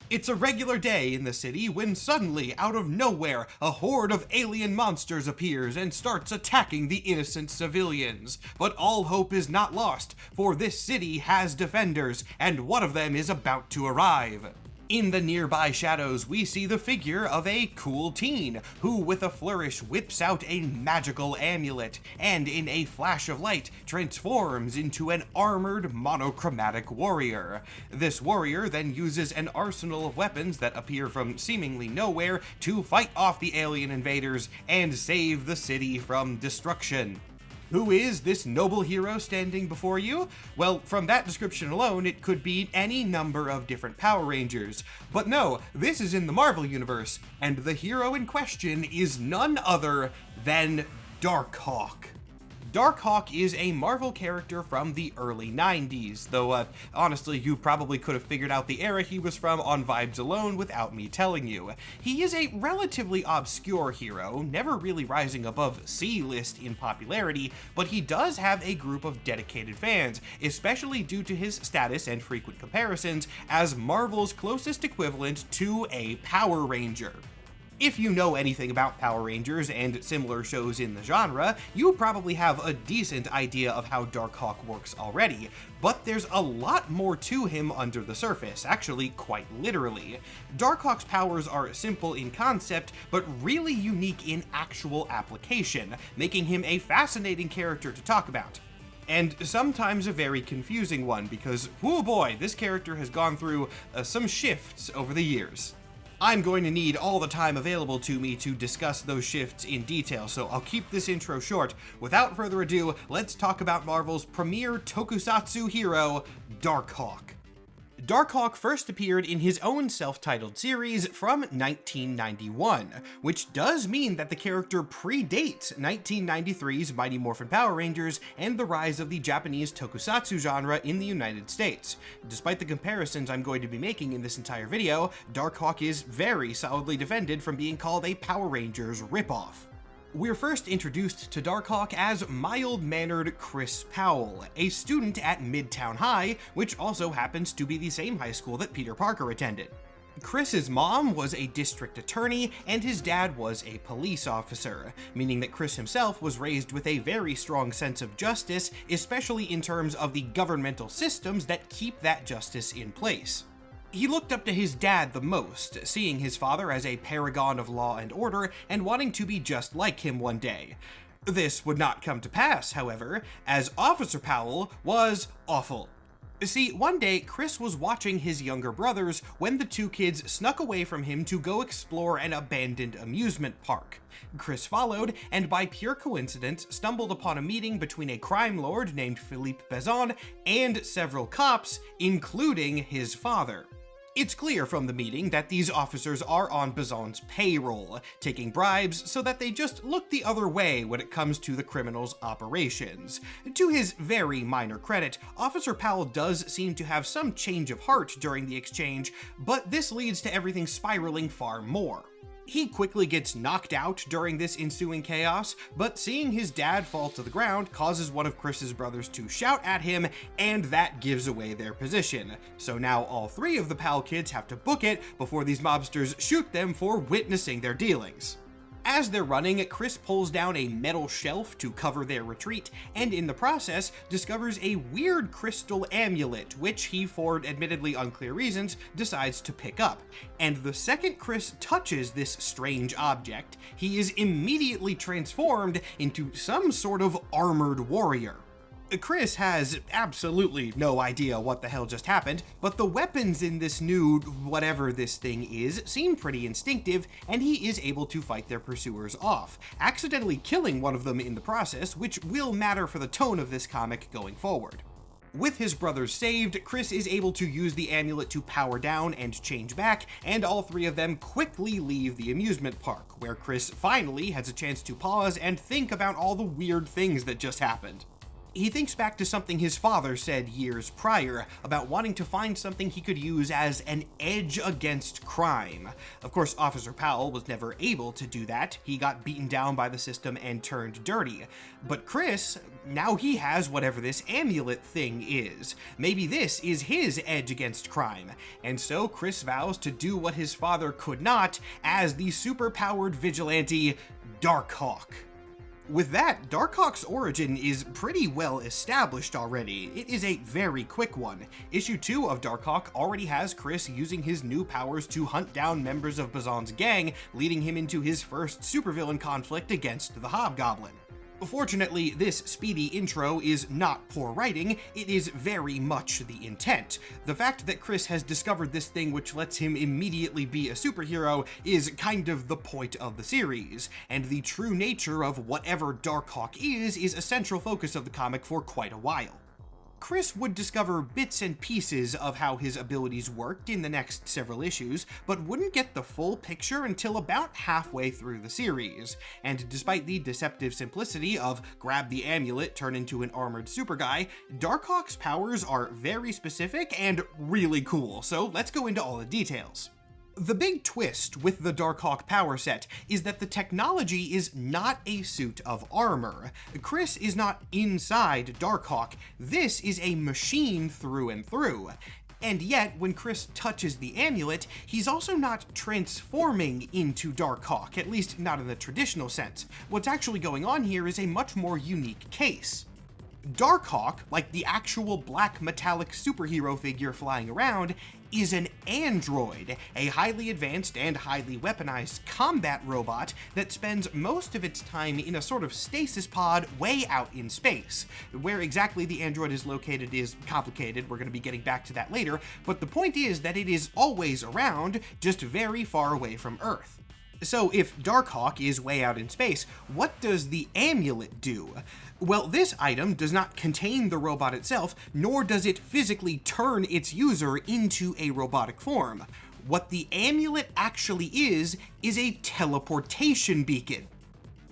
It's a regular day in the city when suddenly, out of nowhere, a horde of alien monsters appears and starts attacking the innocent civilians. But all hope is not lost, for this city has defenders, and one of them is about to arrive. In the nearby shadows, we see the figure of a cool teen, who with a flourish whips out a magical amulet, and in a flash of light, transforms into an armored monochromatic warrior. This warrior then uses an arsenal of weapons that appear from seemingly nowhere to fight off the alien invaders and save the city from destruction. Who is this noble hero standing before you? Well, from that description alone, it could be any number of different Power Rangers. But no, this is in the Marvel Universe, and the hero in question is none other than Darkhawk. Darkhawk is a Marvel character from the early 90s, though honestly you probably could have figured out the era he was from on vibes alone without me telling you. He is a relatively obscure hero, never really rising above C-list in popularity, but he does have a group of dedicated fans, especially due to his status and frequent comparisons as Marvel's closest equivalent to a Power Ranger. If you know anything about Power Rangers and similar shows in the genre, you probably have a decent idea of how Darkhawk works already, but there's a lot more to him under the surface, actually quite literally. Darkhawk's powers are simple in concept, but really unique in actual application, making him a fascinating character to talk about. And sometimes a very confusing one, because, whoo boy, this character has gone through some shifts over the years. I'm going to need all the time available to me to discuss those shifts in detail, so I'll keep this intro short. Without further ado, let's talk about Marvel's premier tokusatsu hero, Darkhawk. Darkhawk first appeared in his own self-titled series from 1991, which does mean that the character predates 1993's Mighty Morphin Power Rangers and the rise of the Japanese tokusatsu genre in the United States. Despite the comparisons I'm going to be making in this entire video, Darkhawk is very solidly defended from being called a Power Rangers ripoff. We're first introduced to Darkhawk as mild-mannered Chris Powell, a student at Midtown High, which also happens to be the same high school that Peter Parker attended. Chris's mom was a district attorney, and his dad was a police officer, meaning that Chris himself was raised with a very strong sense of justice, especially in terms of the governmental systems that keep that justice in place. He looked up to his dad the most, seeing his father as a paragon of law and order and wanting to be just like him one day. This would not come to pass, however, as Officer Powell was awful. See, one day, Chris was watching his younger brothers when the two kids snuck away from him to go explore an abandoned amusement park. Chris followed, and by pure coincidence, stumbled upon a meeting between a crime lord named Philippe Bazan and several cops, including his father. It's clear from the meeting that these officers are on Bazan's payroll, taking bribes so that they just look the other way when it comes to the criminals' operations. To his very minor credit, Officer Powell does seem to have some change of heart during the exchange, but this leads to everything spiraling far more. He quickly gets knocked out during this ensuing chaos, but seeing his dad fall to the ground causes one of Chris's brothers to shout at him, and that gives away their position. So now all three of the Powell kids have to book it before these mobsters shoot them for witnessing their dealings. As they're running, Chris pulls down a metal shelf to cover their retreat, and in the process, discovers a weird crystal amulet, which he, for admittedly unclear reasons, decides to pick up. And the second Chris touches this strange object, he is immediately transformed into some sort of armored warrior. Chris has absolutely no idea what the hell just happened, but the weapons in this new whatever this thing is seem pretty instinctive, and he is able to fight their pursuers off, accidentally killing one of them in the process, which will matter for the tone of this comic going forward. With his brothers saved, Chris is able to use the amulet to power down and change back, and all three of them quickly leave the amusement park, where Chris finally has a chance to pause and think about all the weird things that just happened. He thinks back to something his father said years prior about wanting to find something he could use as an edge against crime. Of course, Officer Powell was never able to do that. He got beaten down by the system and turned dirty. But Chris, now he has whatever this amulet thing is. Maybe this is his edge against crime. And so Chris vows to do what his father could not as the superpowered vigilante Darkhawk. With that, Darkhawk's origin is pretty well established already. It is a very quick one. Issue 2 of Darkhawk already has Chris using his new powers to hunt down members of Bazan's gang, leading him into his first supervillain conflict against the Hobgoblin. Fortunately, this speedy intro is not poor writing, it is very much the intent. The fact that Chris has discovered this thing which lets him immediately be a superhero is kind of the point of the series, and the true nature of whatever Darkhawk is a central focus of the comic for quite a while. Chris would discover bits and pieces of how his abilities worked in the next several issues, but wouldn't get the full picture until about halfway through the series. And despite the deceptive simplicity of grab the amulet, turn into an armored super guy, Darkhawk's powers are very specific and really cool, so let's go into all the details. The big twist with the Darkhawk power set is that the technology is not a suit of armor. Chris is not inside Darkhawk. This is a machine through and through. And yet, when Chris touches the amulet, he's also not transforming into Darkhawk, at least not in the traditional sense. What's actually going on here is a much more unique case. Darkhawk, like the actual black metallic superhero figure flying around, is an android, a highly advanced and highly weaponized combat robot that spends most of its time in a sort of stasis pod way out in space. Where exactly the android is located is complicated, we're going to be getting back to that later, but the point is that it is always around, just very far away from Earth. So if Darkhawk is way out in space, what does the amulet do? Well, this item does not contain the robot itself, nor does it physically turn its user into a robotic form. What the amulet actually is a teleportation beacon.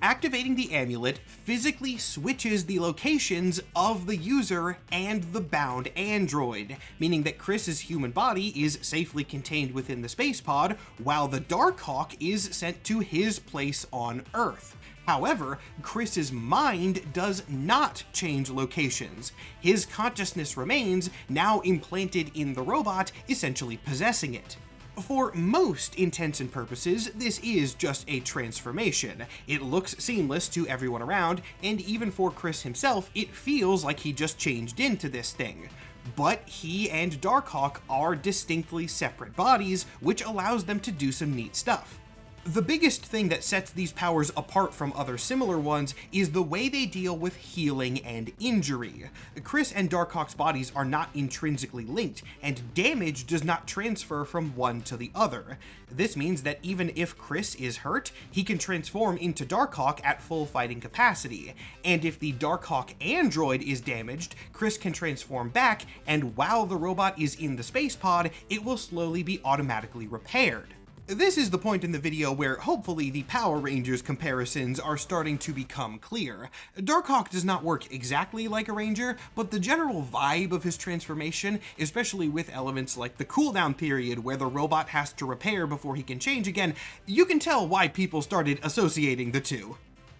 Activating the amulet physically switches the locations of the user and the bound android, meaning that Chris's human body is safely contained within the space pod, while the Darkhawk is sent to his place on Earth. However, Chris's mind does not change locations. His consciousness remains, now implanted in the robot, essentially possessing it. For most intents and purposes, this is just a transformation. It looks seamless to everyone around, and even for Chris himself, it feels like he just changed into this thing. But he and Darkhawk are distinctly separate bodies, which allows them to do some neat stuff. The biggest thing that sets these powers apart from other similar ones is the way they deal with healing and injury. Chris and Darkhawk's bodies are not intrinsically linked, and damage does not transfer from one to the other. This means that even if Chris is hurt, he can transform into Darkhawk at full fighting capacity, and if the Darkhawk android is damaged, Chris can transform back, and while the robot is in the space pod, it will slowly be automatically repaired. This is the point in the video where hopefully the Power Rangers comparisons are starting to become clear. Darkhawk does not work exactly like a Ranger, but the general vibe of his transformation, especially with elements like the cooldown period where the robot has to repair before he can change again, you can tell why people started associating the two.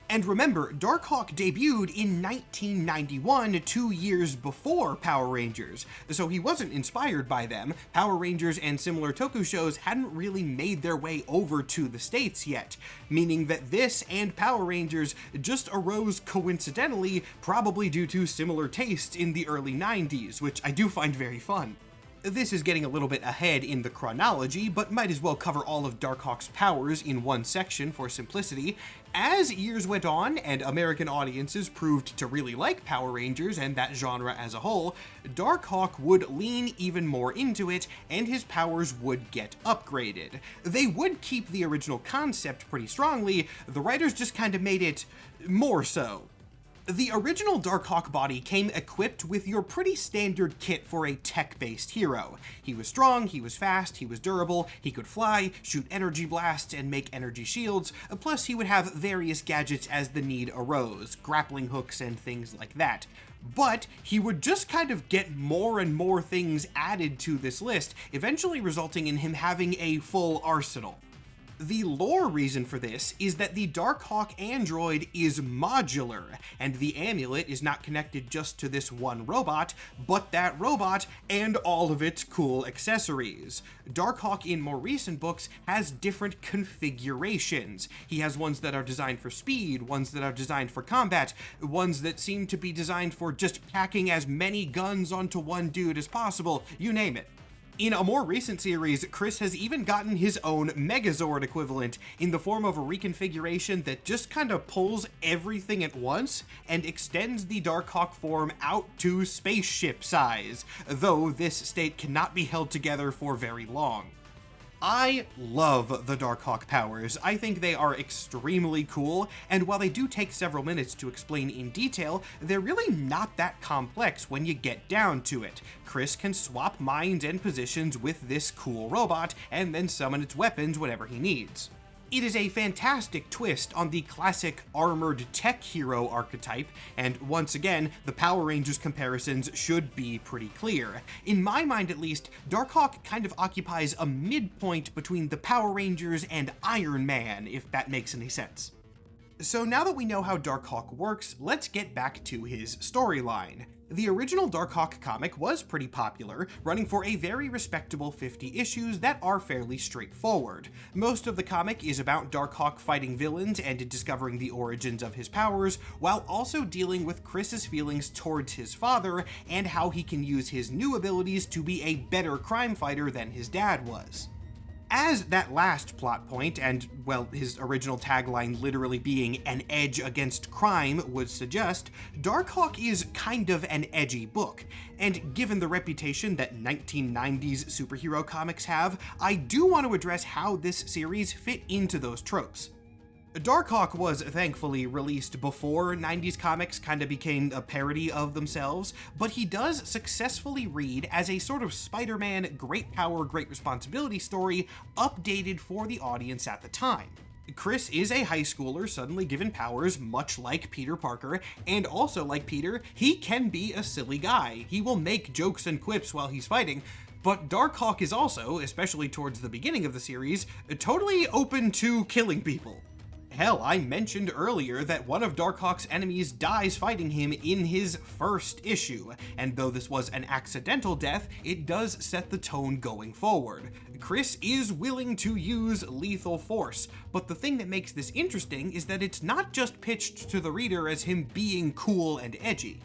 And remember, Darkhawk debuted in 1991, 2 years before Power Rangers, so he wasn't inspired by them. Power Rangers and similar toku shows hadn't really made their way over to the States yet, meaning that this and Power Rangers just arose coincidentally, probably due to similar tastes in the early 90s, which I do find very fun. This is getting a little bit ahead in the chronology, but might as well cover all of Darkhawk's powers in one section for simplicity. As years went on and American audiences proved to really like Power Rangers and that genre as a whole, Darkhawk would lean even more into it and his powers would get upgraded. They would keep the original concept pretty strongly, the writers just kind of made it more so. The original Darkhawk body came equipped with your pretty standard kit for a tech-based hero. He was strong, he was fast, he was durable, he could fly, shoot energy blasts, and make energy shields, plus he would have various gadgets as the need arose, grappling hooks and things like that. But he would just kind of get more and more things added to this list, eventually resulting in him having a full arsenal. The lore reason for this is that the Darkhawk android is modular, and the amulet is not connected just to this one robot, but that robot and all of its cool accessories. Darkhawk in more recent books has different configurations. He has ones that are designed for speed, ones that are designed for combat, ones that seem to be designed for just packing as many guns onto one dude as possible, you name it. In a more recent series, Chris has even gotten his own Megazord equivalent in the form of a reconfiguration that just kind of pulls everything at once and extends the Darkhawk form out to spaceship size, though this state cannot be held together for very long. I love the Darkhawk powers. I think they are extremely cool, and while they do take several minutes to explain in detail, they're really not that complex when you get down to it. Chris can swap minds and positions with this cool robot, and then summon its weapons whenever he needs. It is a fantastic twist on the classic armored tech hero archetype, and once again, the Power Rangers comparisons should be pretty clear. In my mind at least, Darkhawk kind of occupies a midpoint between the Power Rangers and Iron Man, if that makes any sense. So now that we know how Darkhawk works, let's get back to his storyline. The original Darkhawk comic was pretty popular, running for a very respectable 50 issues that are fairly straightforward. Most of the comic is about Darkhawk fighting villains and discovering the origins of his powers, while also dealing with Chris's feelings towards his father and how he can use his new abilities to be a better crime fighter than his dad was. As that last plot point, and, well, his original tagline literally being an edge against crime would suggest, Darkhawk is kind of an edgy book, and given the reputation that 1990s superhero comics have, I do want to address how this series fit into those tropes. Darkhawk was thankfully released before 90s comics kind of became a parody of themselves, but he does successfully read as a sort of Spider-Man great power, great responsibility story updated for the audience at the time. Chris is a high schooler suddenly given powers much like Peter Parker, and also like Peter, he can be a silly guy. He will make jokes and quips while he's fighting, but Darkhawk is also, especially towards the beginning of the series, totally open to killing people. Hell, I mentioned earlier that one of Darkhawk's enemies dies fighting him in his first issue, and though this was an accidental death, it does set the tone going forward. Chris is willing to use lethal force, but the thing that makes this interesting is that it's not just pitched to the reader as him being cool and edgy.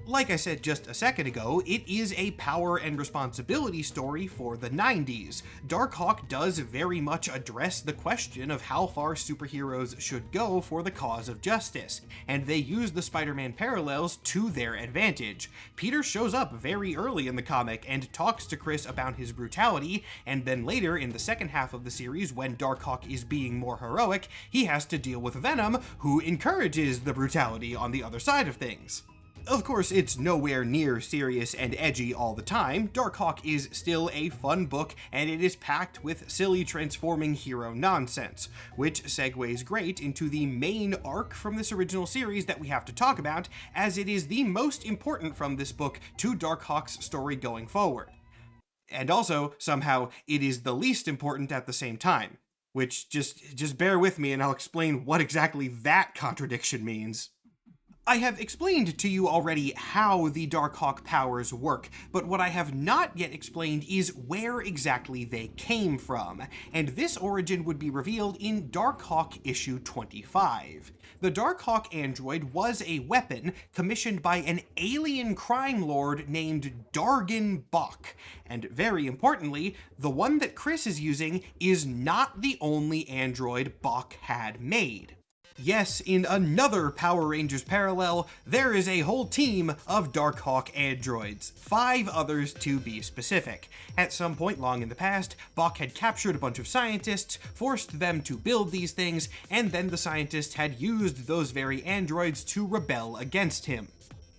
Like I said just a second ago, it is a power and responsibility story for the 90s. Darkhawk does very much address the question of how far superheroes should go for the cause of justice, and they use the Spider-Man parallels to their advantage. Peter shows up very early in the comic and talks to Chris about his brutality, and then later in the second half of the series, when Darkhawk is being more heroic, he has to deal with Venom, who encourages the brutality on the other side of things. Of course, it's nowhere near serious and edgy all the time. Darkhawk is still a fun book, and it is packed with silly transforming hero nonsense, which segues great into the main arc from this original series that we have to talk about, as it is the most important from this book to Darkhawk's story going forward. And also, somehow, it is the least important at the same time, which just bear with me and I'll explain what exactly that contradiction means. I have explained to you already how the Darkhawk powers work, but what I have not yet explained is where exactly they came from, and this origin would be revealed in Darkhawk issue 25. The Darkhawk android was a weapon commissioned by an alien crime lord named Darkhawk, and very importantly, the one that Chris is using is not the only android Bach had made. Yes, in another Power Rangers parallel, there is a whole team of Darkhawk androids, 5 others to be specific. At some point long in the past, Bok had captured a bunch of scientists, forced them to build these things, and then the scientists had used those very androids to rebel against him.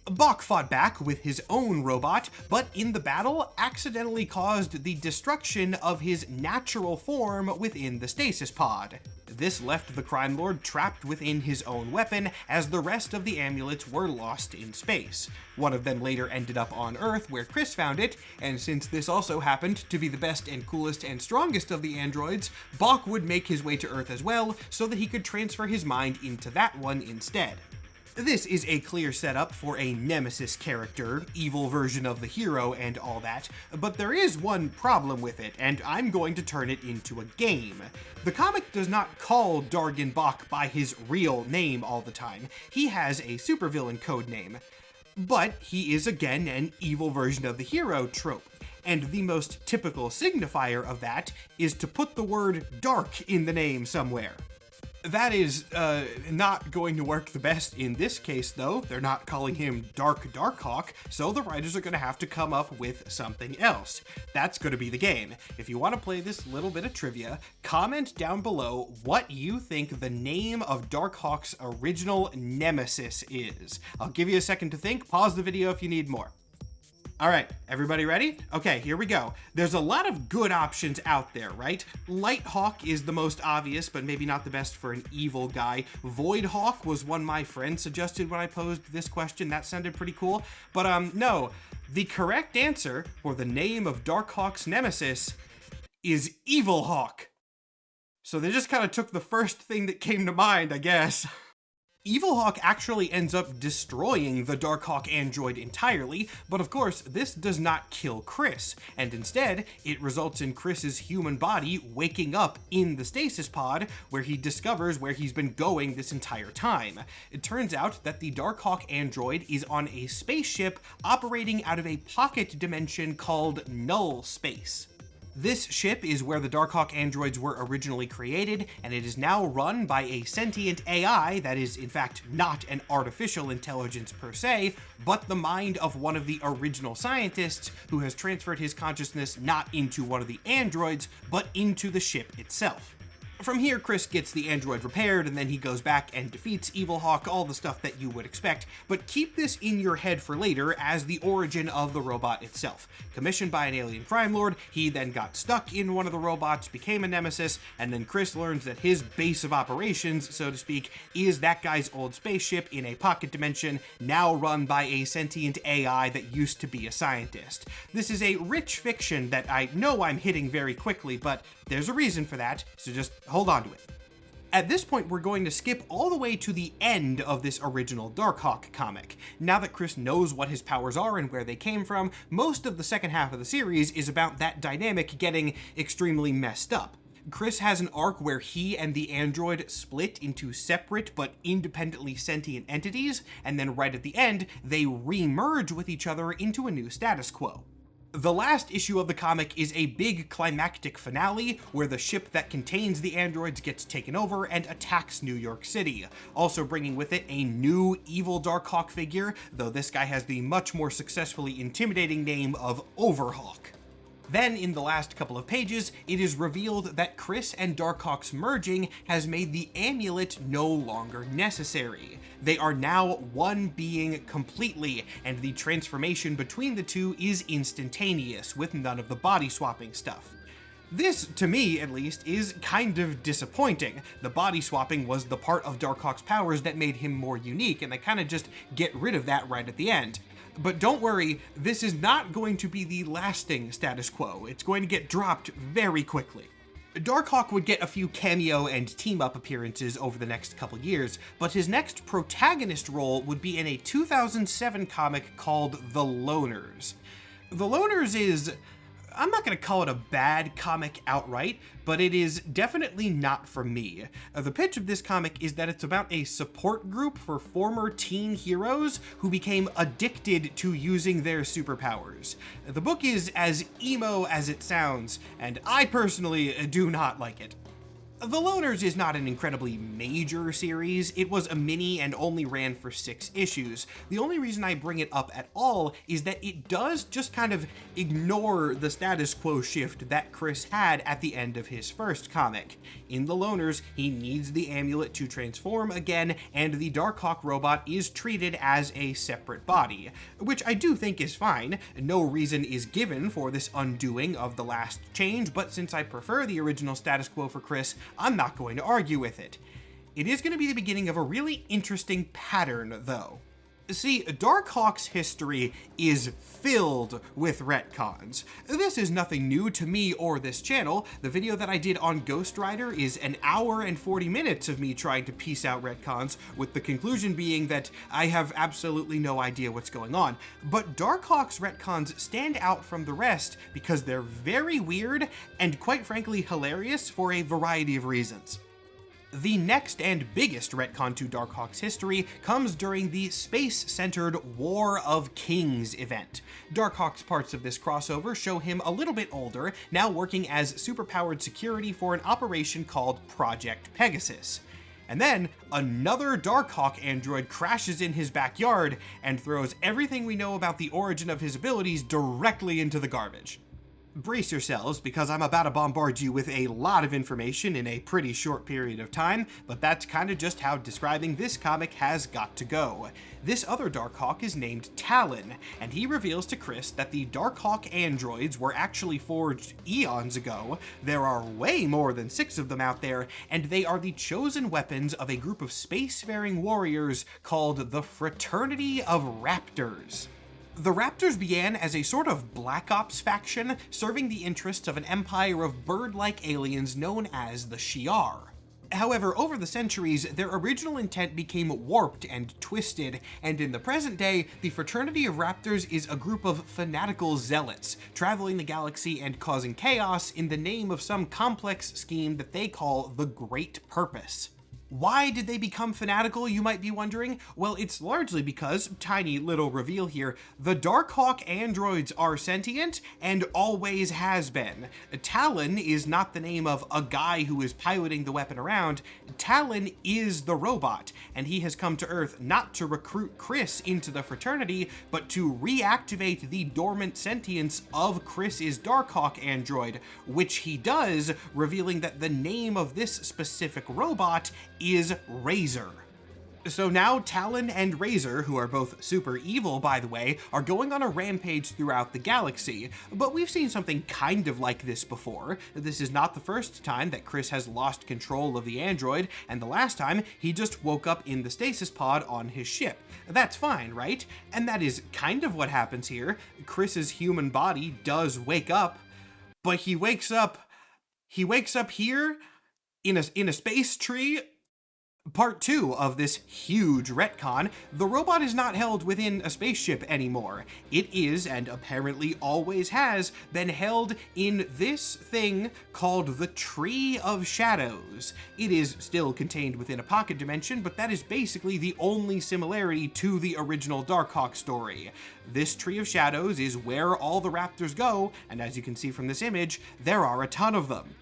Bok fought back with his own robot, but in the battle accidentally caused the destruction of his natural form within the stasis pod. This left the crime lord trapped within his own weapon, as the rest of the amulets were lost in space. One of them later ended up on Earth, where Chris found it, and since this also happened to be the best and coolest and strongest of the androids, Bok would make his way to Earth as well, so that he could transfer his mind into that one instead. This is a clear setup for a nemesis character, evil version of the hero and all that, but there is one problem with it, and I'm going to turn it into a game. The comic does not call Dargon Bok by his real name all the time. He has a supervillain codename. But he is again an evil version of the hero trope. And the most typical signifier of that is to put the word dark in the name somewhere. That is not going to work the best in this case, though. They're not calling him Darkhawk, so the writers are going to have to come up with something else. That's going to be the game. If you want to play this little bit of trivia, comment down below what you think the name of Darkhawk's original nemesis is. I'll give you a second to think. Pause the video if you need more. All right, everybody ready? Okay, here we go. There's a lot of good options out there, right? Lighthawk is the most obvious, but maybe not the best for an evil guy. Voidhawk was one my friend suggested when I posed this question. That sounded pretty cool. But no, the correct answer for the name of Darkhawk's nemesis is Evilhawk. So they just kind of took the first thing that came to mind, I guess. Evilhawk actually ends up destroying the Darkhawk android entirely, but of course, this does not kill Chris, and instead, it results in Chris's human body waking up in the stasis pod, where he discovers where he's been going this entire time. It turns out that the Darkhawk android is on a spaceship operating out of a pocket dimension called Null Space. This ship is where the Darkhawk androids were originally created, and it is now run by a sentient AI that is, in fact, not an artificial intelligence per se, but the mind of one of the original scientists who has transferred his consciousness not into one of the androids, but into the ship itself. From here, Chris gets the android repaired, and then he goes back and defeats Evilhawk, all the stuff that you would expect, but keep this in your head for later as the origin of the robot itself. Commissioned by an alien crime lord, he then got stuck in one of the robots, became a nemesis, and then Chris learns that his base of operations, so to speak, is that guy's old spaceship in a pocket dimension, now run by a sentient AI that used to be a scientist. This is a rich fiction that I know I'm hitting very quickly, but there's a reason for that, so just hold on to it. At this point, we're going to skip all the way to the end of this original Darkhawk comic. Now that Chris knows what his powers are and where they came from, most of the second half of the series is about that dynamic getting extremely messed up. Chris has an arc where he and the android split into separate but independently sentient entities, and then right at the end, they re-merge with each other into a new status quo. The last issue of the comic is a big climactic finale where the ship that contains the androids gets taken over and attacks New York City, also bringing with it a new evil Darkhawk figure, though this guy has the much more successfully intimidating name of Overhawk. Then, in the last couple of pages, it is revealed that Chris and Darkhawk's merging has made the amulet no longer necessary. They are now one being completely, and the transformation between the two is instantaneous, with none of the body swapping stuff. This, to me at least, is kind of disappointing. The body swapping was the part of Darkhawk's powers that made him more unique, and they kind of just get rid of that right at the end. But don't worry, this is not going to be the lasting status quo. It's going to get dropped very quickly. Darkhawk would get a few cameo and team-up appearances over the next couple years, but his next protagonist role would be in a 2007 comic called The Loners. The Loners is... I'm not going to call it a bad comic outright, but it is definitely not for me. The pitch of this comic is that it's about a support group for former teen heroes who became addicted to using their superpowers. The book is as emo as it sounds, and I personally do not like it. The Loners is not an incredibly major series. It was a mini and only ran for 6 issues. The only reason I bring it up at all is that it does just kind of ignore the status quo shift that Chris had at the end of his first comic. In The Loners, he needs the amulet to transform again, and the Darkhawk robot is treated as a separate body, which I do think is fine. No reason is given for this undoing of the last change, but since I prefer the original status quo for Chris, I'm not going to argue with it. It is going to be the beginning of a really interesting pattern, though. See, Darkhawk's history is filled with retcons. This is nothing new to me or this channel. The video that I did on Ghost Rider is an hour and 40 minutes of me trying to piece out retcons, with the conclusion being that I have absolutely no idea what's going on. But Darkhawk's retcons stand out from the rest because they're very weird and, quite frankly, hilarious for a variety of reasons. The next and biggest retcon to Darkhawk's history comes during the space-centered War of Kings event. Darkhawk's parts of this crossover show him a little bit older, now working as superpowered security for an operation called Project Pegasus. And then, another Darkhawk android crashes in his backyard and throws everything we know about the origin of his abilities directly into the garbage. Brace yourselves, because I'm about to bombard you with a lot of information in a pretty short period of time, but that's kind of just how describing this comic has got to go. This other Darkhawk is named Talon, and he reveals to Chris that the Darkhawk androids were actually forged eons ago. There are way more than 6 of them out there, and they are the chosen weapons of a group of spacefaring warriors called the Fraternity of Raptors. The Raptors began as a sort of Black Ops faction, serving the interests of an empire of bird-like aliens known as the Shi'ar. However, over the centuries, their original intent became warped and twisted, and in the present day, the Fraternity of Raptors is a group of fanatical zealots, traveling the galaxy and causing chaos in the name of some complex scheme that they call the Great Purpose. Why did they become fanatical, you might be wondering? Well, it's largely because, tiny little reveal here, the Darkhawk androids are sentient and always has been. Talon is not the name of a guy who is piloting the weapon around. Talon is the robot, and he has come to Earth not to recruit Chris into the fraternity, but to reactivate the dormant sentience of Chris's Darkhawk android, which he does, revealing that the name of this specific robot is Razor. So now Talon and Razor, who are both super evil by the way, are going on a rampage throughout the galaxy. But we've seen something kind of like this before. This is not the first time that Chris has lost control of the android, and the last time he just woke up in the stasis pod on his ship. That's fine, right? And that is kind of what happens here. Chris's human body does wake up, but he wakes up here in a space tree. Part 2 of this huge retcon, the robot is not held within a spaceship anymore. It is, and apparently always has, been held in this thing called the Tree of Shadows. It is still contained within a pocket dimension, but that is basically the only similarity to the original Darkhawk story. This Tree of Shadows is where all the Raptors go, and as you can see from this image, there are a ton of them.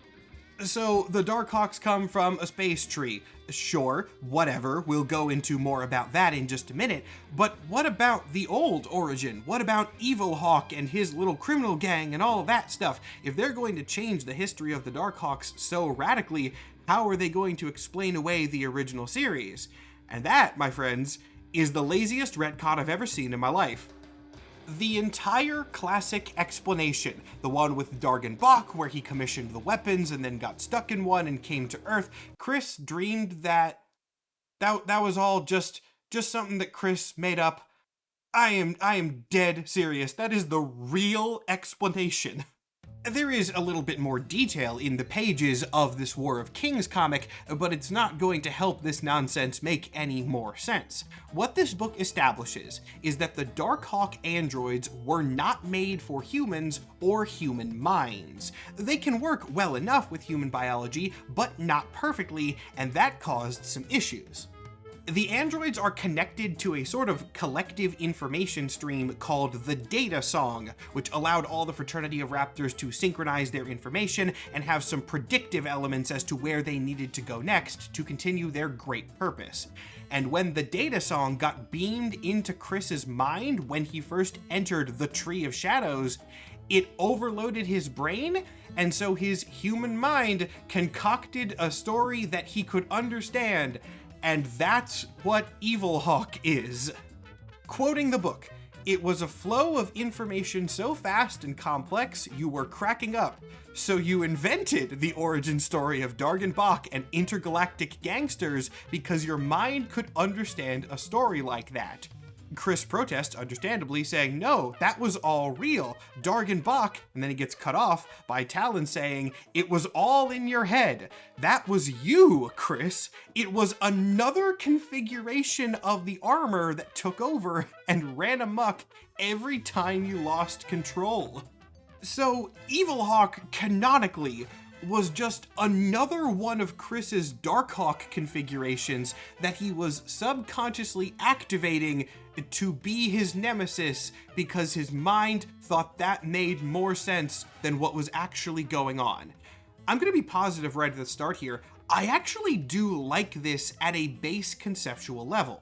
So the Darkhawks come from a space tree. Sure, whatever, we'll go into more about that in just a minute, but what about the old origin? What about Evohawk and his little criminal gang and all of that stuff? If they're going to change the history of the Darkhawks so radically, how are they going to explain away the original series? And that, my friends, is the laziest retcon I've ever seen in my life. The entire classic explanation, the one with Dargan Bach where he commissioned the weapons and then got stuck in one and came to Earth, Chris dreamed that was all just something that Chris made up. I am dead serious. That is the real explanation. There is a little bit more detail in the pages of this War of Kings comic, but it's not going to help this nonsense make any more sense. What this book establishes is that the Darkhawk androids were not made for humans or human minds. They can work well enough with human biology, but not perfectly, and that caused some issues. The androids are connected to a sort of collective information stream called the Data Song, which allowed all the fraternity of Raptors to synchronize their information and have some predictive elements as to where they needed to go next to continue their great purpose. And when the Data Song got beamed into Chris's mind when he first entered the Tree of Shadows, it overloaded his brain, and so his human mind concocted a story that he could understand. And that's what Evilhawk is. Quoting the book, "It was a flow of information so fast and complex you were cracking up, so you invented the origin story of Darkhawk and intergalactic gangsters because your mind could understand a story like that." Chris protests, understandably, saying, "No, that was all real. Darkhawk," and then he gets cut off by Talon saying, "It was all in your head. That was you, Chris. It was another configuration of the armor that took over and ran amok every time you lost control." So Evilhawk, canonically, was just another one of Chris's Darkhawk configurations that he was subconsciously activating to be his nemesis because his mind thought that made more sense than what was actually going on. I'm going to be positive right at the start here. I actually do like this at a base conceptual level.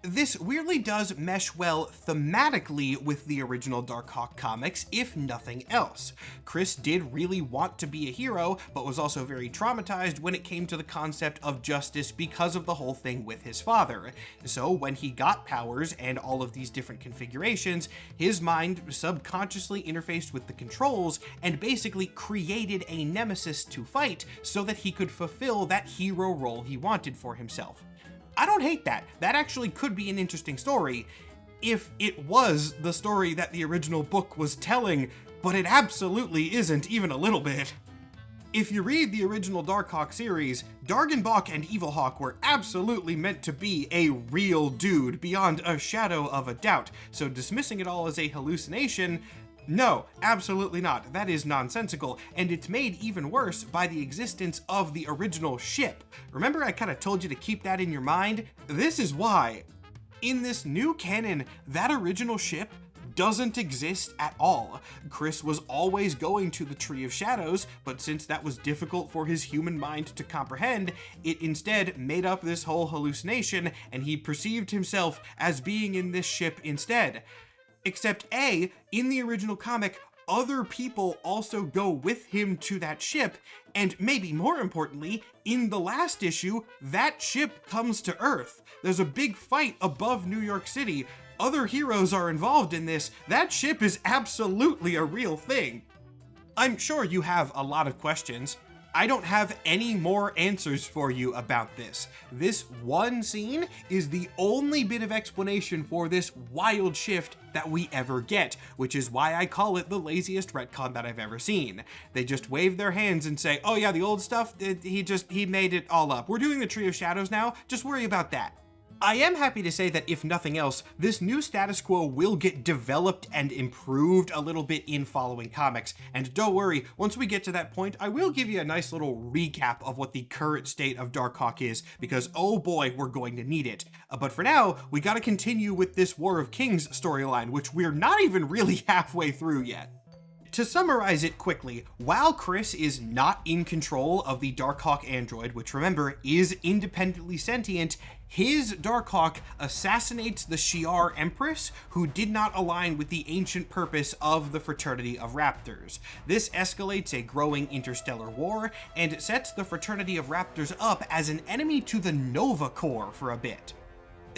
This weirdly does mesh well thematically with the original Darkhawk comics, if nothing else. Chris did really want to be a hero, but was also very traumatized when it came to the concept of justice because of the whole thing with his father. So when he got powers and all of these different configurations, his mind subconsciously interfaced with the controls and basically created a nemesis to fight so that he could fulfill that hero role he wanted for himself. I don't hate that. That actually could be an interesting story if it was the story that the original book was telling, but it absolutely isn't even a little bit. If you read the original Darkhawk series, Darkhawk and Evilhawk were absolutely meant to be a real dude beyond a shadow of a doubt, so dismissing it all as a hallucination, no, absolutely not. That is nonsensical, and it's made even worse by the existence of the original ship. Remember I kind of told you to keep that in your mind? This is why. In this new canon, that original ship doesn't exist at all. Chris was always going to the Tree of Shadows, but since that was difficult for his human mind to comprehend, it instead made up this whole hallucination, and he perceived himself as being in this ship instead. Except A, in the original comic, other people also go with him to that ship, and maybe more importantly, in the last issue, that ship comes to Earth. There's a big fight above New York City. Other heroes are involved in this. That ship is absolutely a real thing. I'm sure you have a lot of questions. I don't have any more answers for you about this. This one scene is the only bit of explanation for this wild shift that we ever get, which is why I call it the laziest retcon that I've ever seen. They just wave their hands and say, "Oh yeah, the old stuff, he made it all up. We're doing the Tree of Shadows now, just worry about that." I am happy to say that if nothing else, this new status quo will get developed and improved a little bit in following comics. And don't worry, once we get to that point, I will give you a nice little recap of what the current state of Darkhawk is, because oh boy, we're going to need it. But for now, we gotta continue with this War of Kings storyline, which we're not even really halfway through yet. To summarize it quickly, while Chris is not in control of the Darkhawk android, which remember is independently sentient, his Darkhawk assassinates the Shi'ar Empress, who did not align with the ancient purpose of the Fraternity of Raptors. This escalates a growing interstellar war, and sets the Fraternity of Raptors up as an enemy to the Nova Corps for a bit.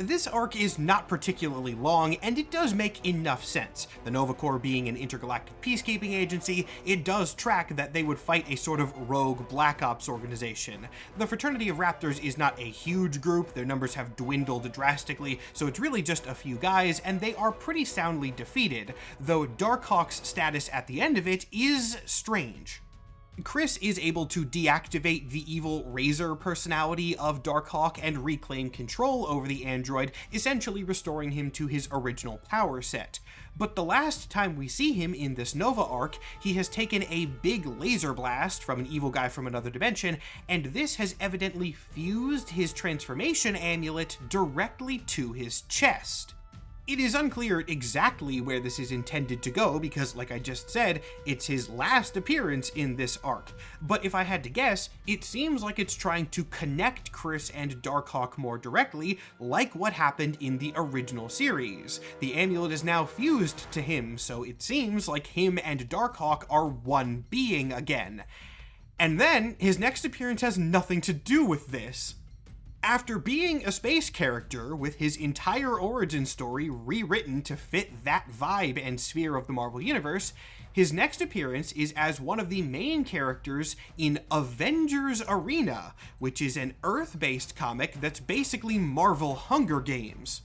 This arc is not particularly long, and it does make enough sense. The Nova Corps being an intergalactic peacekeeping agency, it does track that they would fight a sort of rogue Black Ops organization. The Fraternity of Raptors is not a huge group, their numbers have dwindled drastically, so it's really just a few guys, and they are pretty soundly defeated, though Darkhawk's status at the end of it is strange. Chris is able to deactivate the evil Razor personality of Darkhawk and reclaim control over the android, essentially restoring him to his original power set. But the last time we see him in this Nova arc, he has taken a big laser blast from an evil guy from another dimension, and this has evidently fused his transformation amulet directly to his chest. It is unclear exactly where this is intended to go because, like I just said, it's his last appearance in this arc. But if I had to guess, it seems like it's trying to connect Chris and Darkhawk more directly, like what happened in the original series. The amulet is now fused to him, so it seems like him and Darkhawk are one being again. And then, his next appearance has nothing to do with this. After being a space character with his entire origin story rewritten to fit that vibe and sphere of the Marvel Universe, his next appearance is as one of the main characters in Avengers Arena, which is an Earth-based comic that's basically Marvel Hunger Games.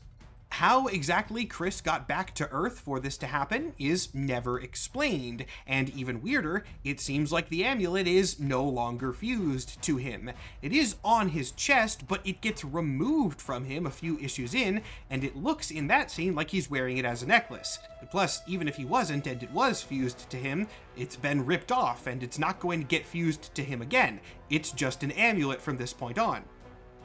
How exactly Chris got back to Earth for this to happen is never explained, and even weirder, it seems like the amulet is no longer fused to him. It is on his chest, but it gets removed from him a few issues in, and it looks in that scene like he's wearing it as a necklace. Plus, even if he wasn't and it was fused to him, it's been ripped off and it's not going to get fused to him again. It's just an amulet from this point on.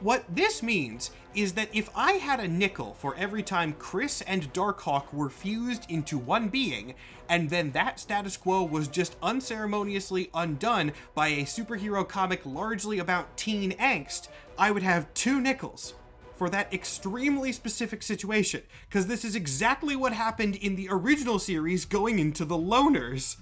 What this means is that if I had a nickel for every time Chris and Darkhawk were fused into one being, and then that status quo was just unceremoniously undone by a superhero comic largely about teen angst, I would have 2 nickels for that extremely specific situation, because this is exactly what happened in the original series going into the Loners.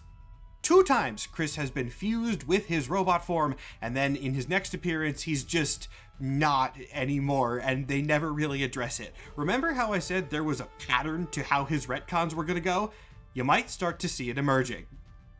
2 times Chris has been fused with his robot form, and then in his next appearance he's just not anymore, and they never really address it. Remember how I said there was a pattern to how his retcons were gonna go? You might start to see it emerging.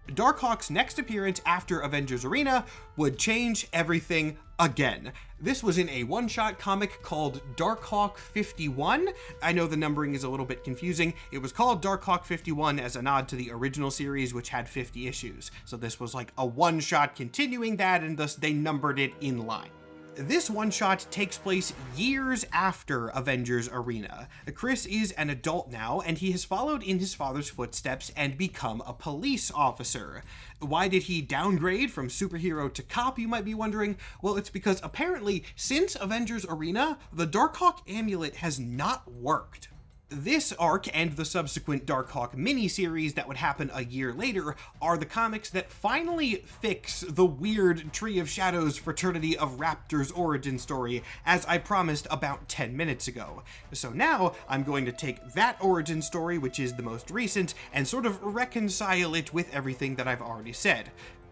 Darkhawk's next appearance after Avengers Arena would change everything again. This was in a one-shot comic called Darkhawk 51. I know the numbering is a little bit confusing. It was called Darkhawk 51 as a nod to the original series, which had 50 issues. So this was like a one-shot continuing that, and thus they numbered it in line. This one-shot takes place years after Avengers Arena. Chris is an adult now, and he has followed in his father's footsteps and become a police officer. Why did he downgrade from superhero to cop, you might be wondering? Well, it's because apparently, since Avengers Arena, the Darkhawk amulet has not worked. This arc and the subsequent Darkhawk miniseries that would happen a year later are the comics that finally fix the weird Tree of Shadows Fraternity of Raptors origin story, as I promised about 10 minutes ago. So now I'm going to take that origin story, which is the most recent, and sort of reconcile it with everything that I've already said.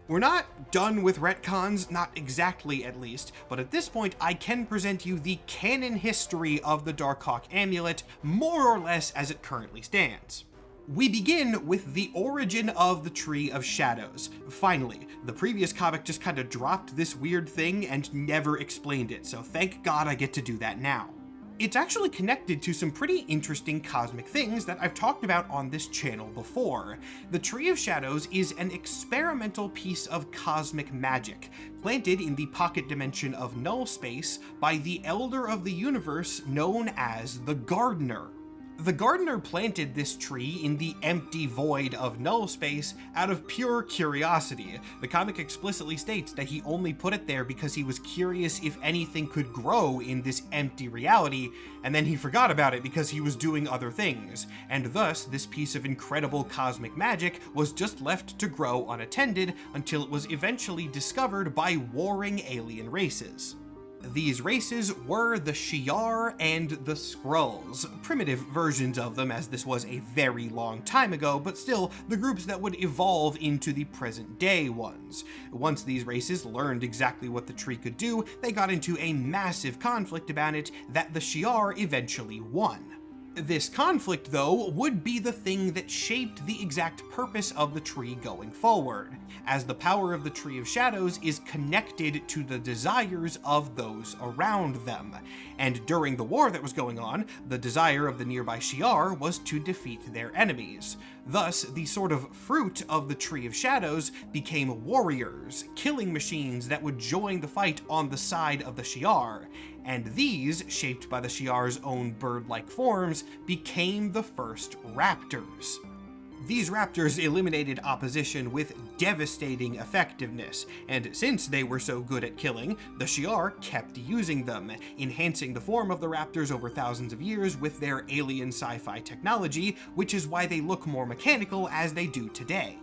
We're not done with retcons, not exactly at least, but at this point I can present you the canon history of the Darkhawk amulet, more or less as it currently stands. We begin with the origin of the Tree of Shadows. Finally, the previous comic just kind of dropped this weird thing and never explained it, so thank God I get to do that now. It's actually connected to some pretty interesting cosmic things that I've talked about on this channel before. The Tree of Shadows is an experimental piece of cosmic magic, planted in the pocket dimension of null space by the Elder of the Universe known as the Gardener. The Gardener planted this tree in the empty void of null space out of pure curiosity. The comic explicitly states that he only put it there because he was curious if anything could grow in this empty reality, and then he forgot about it because he was doing other things, and thus this piece of incredible cosmic magic was just left to grow unattended until it was eventually discovered by warring alien races. These races were the Shi'ar and the Skrulls, primitive versions of them as this was a very long time ago, but still the groups that would evolve into the present day ones. Once these races learned exactly what the tree could do, they got into a massive conflict about it that the Shi'ar eventually won. This conflict, though, would be the thing that shaped the exact purpose of the tree going forward, as the power of the Tree of Shadows is connected to the desires of those around them. And during the war that was going on, the desire of the nearby Shi'ar was to defeat their enemies. Thus, the sort of fruit of the Tree of Shadows became warriors, killing machines that would join the fight on the side of the Shi'ar. And these, shaped by the Shi'ar's own bird-like forms, became the first raptors. These raptors eliminated opposition with devastating effectiveness, and since they were so good at killing, the Shi'ar kept using them, enhancing the form of the raptors over thousands of years with their alien sci-fi technology, which is why they look more mechanical as they do today.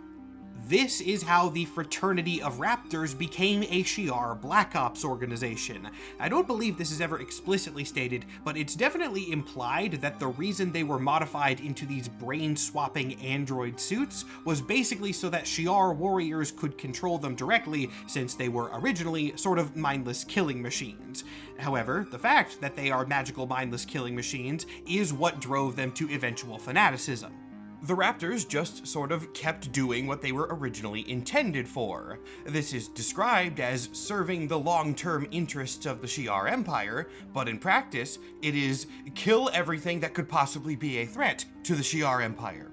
This is how the Fraternity of Raptors became a Shi'ar Black Ops organization. I don't believe this is ever explicitly stated, but it's definitely implied that the reason they were modified into these brain-swapping android suits was basically so that Shi'ar warriors could control them directly, since they were originally sort of mindless killing machines. However, the fact that they are magical mindless killing machines is what drove them to eventual fanaticism. The Raptors just sort of kept doing what they were originally intended for. This is described as serving the long-term interests of the Shi'ar Empire, but in practice, it is kill everything that could possibly be a threat to the Shi'ar Empire.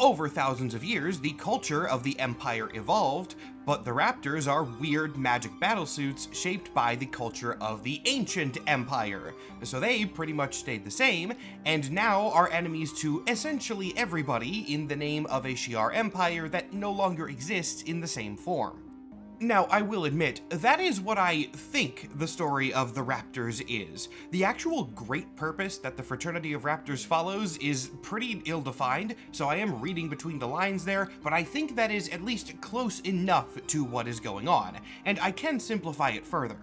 Over thousands of years, the culture of the Empire evolved, but the Raptors are weird magic battlesuits shaped by the culture of the ancient Empire, so they pretty much stayed the same, and now are enemies to essentially everybody in the name of a Shi'ar Empire that no longer exists in the same form. Now, I will admit, that is what I think the story of the Raptors is. The actual great purpose that the Fraternity of Raptors follows is pretty ill-defined, so I am reading between the lines there, but I think that is at least close enough to what is going on, and I can simplify it further.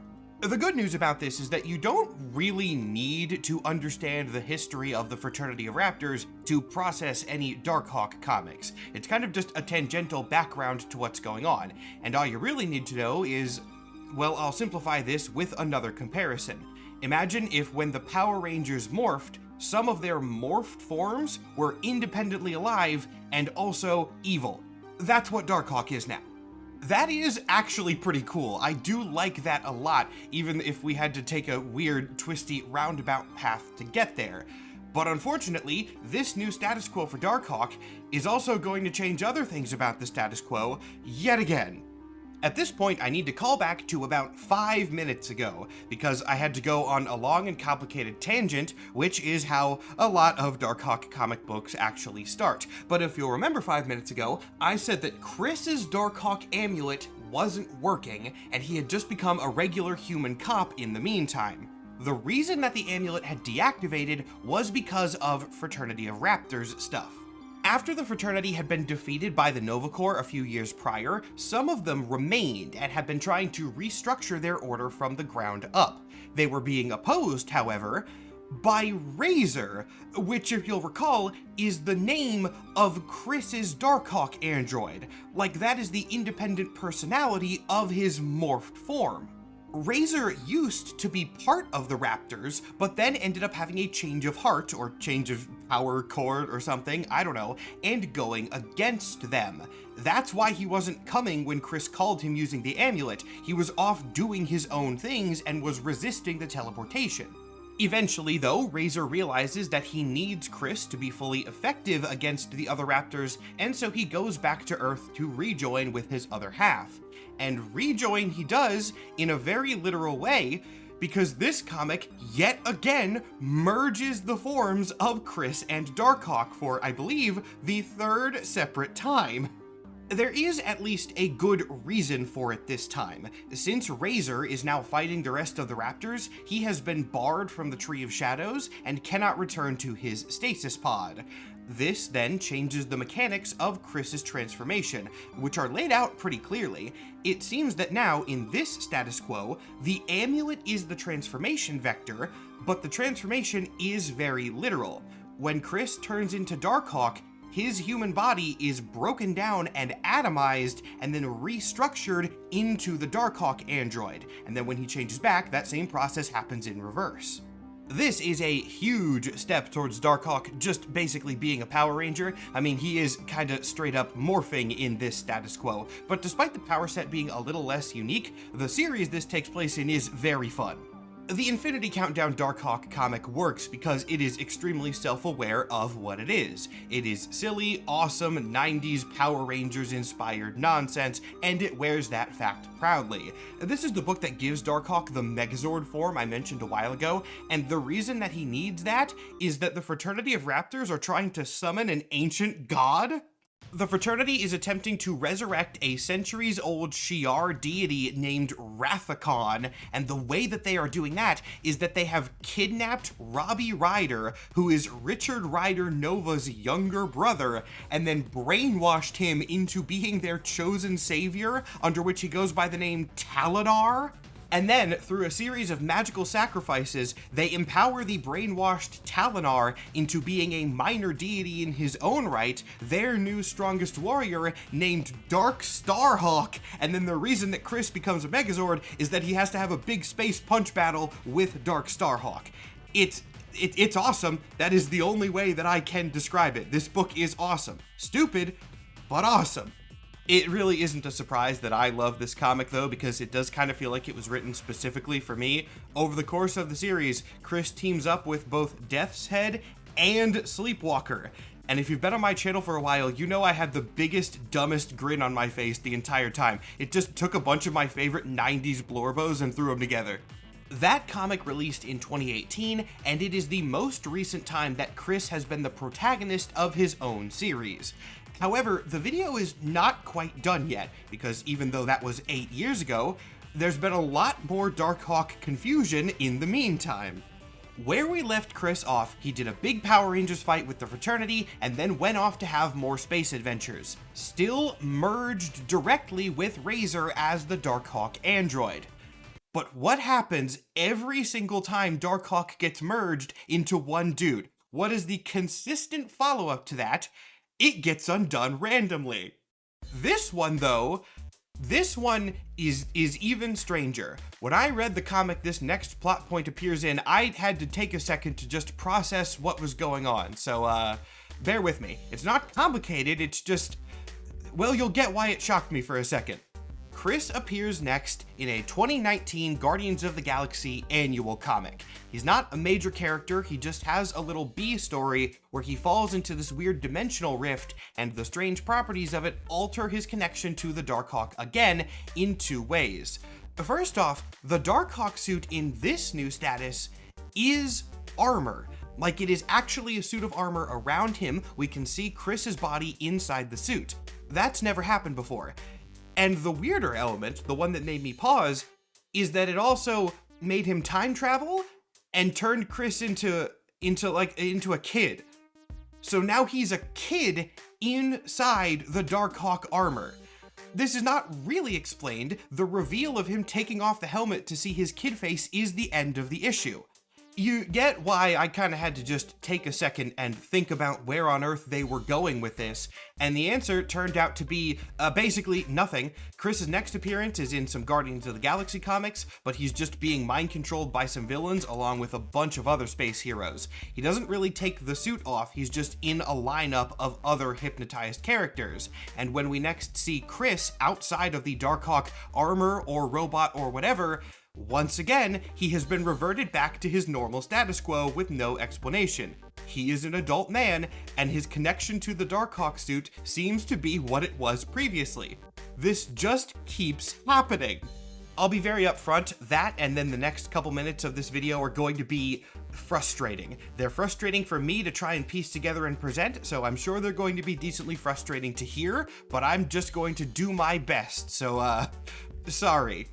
The good news about this is that you don't really need to understand the history of the Fraternity of Raptors to process any Darkhawk comics. It's kind of just a tangential background to what's going on, and all you really need to know is, well, I'll simplify this with another comparison. Imagine if when the Power Rangers morphed, some of their morphed forms were independently alive and also evil. That's what Darkhawk is now. That is actually pretty cool. I do like that a lot, even if we had to take a weird, twisty, roundabout path to get there. But unfortunately, this new status quo for Darkhawk is also going to change other things about the status quo yet again. At this point, I need to call back to about 5 minutes ago, because I had to go on a long and complicated tangent, which is how a lot of Darkhawk comic books actually start. But if you'll remember 5 minutes ago, I said that Chris's Darkhawk amulet wasn't working, and he had just become a regular human cop in the meantime. The reason that the amulet had deactivated was because of Fraternity of Raptors stuff. After the Fraternity had been defeated by the Nova Corps a few years prior, some of them remained and had been trying to restructure their order from the ground up. They were being opposed, however, by Razor, which, if you'll recall, is the name of Chris's Darkhawk android. Like, that is the independent personality of his morphed form. Razor used to be part of the Raptors, but then ended up having a change of heart, or change of power cord or something, I don't know, and going against them. That's why he wasn't coming when Chris called him using the amulet. He was off doing his own things and was resisting the teleportation. Eventually, though, Razor realizes that he needs Chris to be fully effective against the other Raptors, and so he goes back to Earth to rejoin with his other half. And rejoin he does in a very literal way, because this comic yet again merges the forms of Chris and Darkhawk for, I believe, the third separate time. There is at least a good reason for it this time. Since Razor is now fighting the rest of the Raptors, he has been barred from the Tree of Shadows and cannot return to his stasis pod. This then changes the mechanics of Chris's transformation, which are laid out pretty clearly. It seems that now, in this status quo, the amulet is the transformation vector, but the transformation is very literal. When Chris turns into Darkhawk, his human body is broken down and atomized and then restructured into the Darkhawk android, and then when he changes back, that same process happens in reverse. This is a huge step towards Darkhawk just basically being a Power Ranger. I mean, he is kinda straight up morphing in this status quo, but despite the power set being a little less unique, the series this takes place in is very fun. The Infinity Countdown Darkhawk comic works because it is extremely self-aware of what it is. It is silly, awesome, 90s Power Rangers inspired nonsense, and it wears that fact proudly. This is the book that gives Darkhawk the Megazord form I mentioned a while ago, and the reason that he needs that is that the Fraternity of Raptors are trying to summon an ancient god. The fraternity is attempting to resurrect a centuries-old Shi'ar deity named Rathacon, and the way that they are doing that is that they have kidnapped Robbie Ryder, who is Richard Ryder Nova's younger brother, and then brainwashed him into being their chosen savior, under which he goes by the name Talanar. And then, through a series of magical sacrifices, they empower the brainwashed Talanar into being a minor deity in his own right, their new strongest warrior named Darkhawk. And then the reason that Chris becomes a Megazord is that he has to have a big space punch battle with Darkhawk. It's awesome. That is the only way that I can describe it. This book is awesome. Stupid, but awesome. It really isn't a surprise that I love this comic though, because it does kind of feel like it was written specifically for me. Over the course of the series, Chris teams up with both Death's Head and Sleepwalker. And if you've been on my channel for a while, you know I had the biggest, dumbest grin on my face the entire time. It just took a bunch of my favorite 90s Blorbos and threw them together. That comic released in 2018, and it is the most recent time that Chris has been the protagonist of his own series. However, the video is not quite done yet, because even though that was 8 years ago, there's been a lot more Darkhawk confusion in the meantime. Where we left Chris off, he did a big Power Rangers fight with the fraternity, and then went off to have more space adventures, still merged directly with Razor as the Darkhawk android. But what happens every single time Darkhawk gets merged into one dude? What is the consistent follow-up to that? It gets undone randomly. This one though, this one is even stranger. When I read the comic this next plot point appears in, I had to take a second to just process what was going on. So bear with me. It's not complicated, it's just, well, you'll get why it shocked me for a second. Chris appears next in a 2019 Guardians of the Galaxy annual comic. He's not a major character, he just has a little B story where he falls into this weird dimensional rift, and the strange properties of it alter his connection to the Darkhawk again in two ways. First off, the Darkhawk suit in this new status is armor. Like, it is actually a suit of armor around him. We can see Chris's body inside the suit. That's never happened before. And the weirder element, the one that made me pause, is that it also made him time travel and turned Chris into a kid. So now he's a kid inside the Darkhawk armor. This is not really explained. The reveal of him taking off the helmet to see his kid face is the end of the issue. You get why I kind of had to just take a second and think about where on earth they were going with this, and the answer turned out to be basically nothing. Chris's next appearance is in some Guardians of the Galaxy comics, but he's just being mind-controlled by some villains along with a bunch of other space heroes. He doesn't really take the suit off, he's just in a lineup of other hypnotized characters, and when we next see Chris outside of the Darkhawk armor or robot or whatever, once again, he has been reverted back to his normal status quo with no explanation. He is an adult man, and his connection to the Darkhawk suit seems to be what it was previously. This just keeps happening. I'll be very upfront, that and then the next couple minutes of this video are going to be frustrating. They're frustrating for me to try and piece together and present, so I'm sure they're going to be decently frustrating to hear, but I'm just going to do my best, so sorry.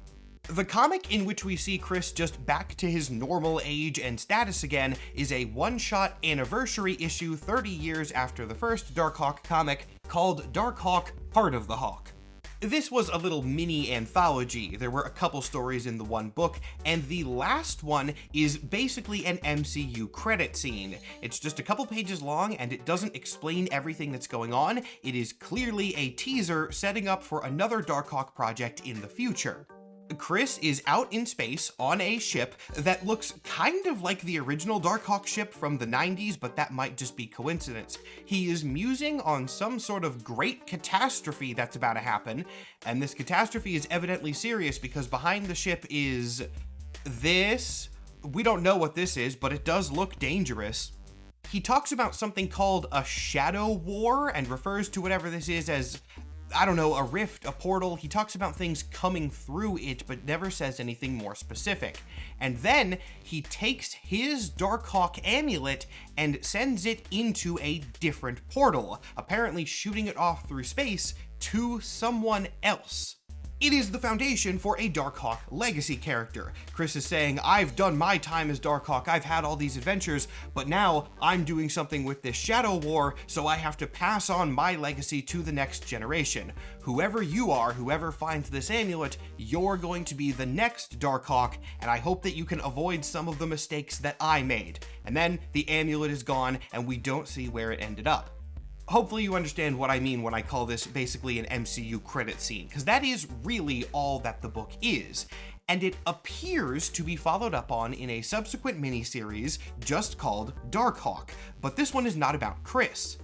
The comic in which we see Chris just back to his normal age and status again is a one-shot anniversary issue 30 years after the first Darkhawk comic called Darkhawk Part of the Hawk. This was a little mini anthology. There were a couple stories in the one book, and the last one is basically an MCU credit scene. It's just a couple pages long, and it doesn't explain everything that's going on. It is clearly a teaser setting up for another Darkhawk project in the future. Chris is out in space on a ship that looks kind of like the original Darkhawk ship from the 90s, but that might just be coincidence. He is musing on some sort of great catastrophe that's about to happen, and this catastrophe is evidently serious because behind the ship is this. We don't know what this is, but it does look dangerous. He talks about something called a shadow war and refers to whatever this is as, I don't know, a rift, a portal. He talks about things coming through it, but never says anything more specific. And then he takes his Darkhawk amulet and sends it into a different portal, apparently shooting it off through space to someone else. It is the foundation for a Darkhawk Legacy character. Chris is saying, I've done my time as Darkhawk, I've had all these adventures, but now I'm doing something with this Shadow War, so I have to pass on my legacy to the next generation. Whoever you are, whoever finds this amulet, you're going to be the next Darkhawk, and I hope that you can avoid some of the mistakes that I made. And then the amulet is gone, and we don't see where it ended up. Hopefully you understand what I mean when I call this basically an MCU credit scene, because that is really all that the book is, and it appears to be followed up on in a subsequent miniseries just called Darkhawk, but this one is not about Chris.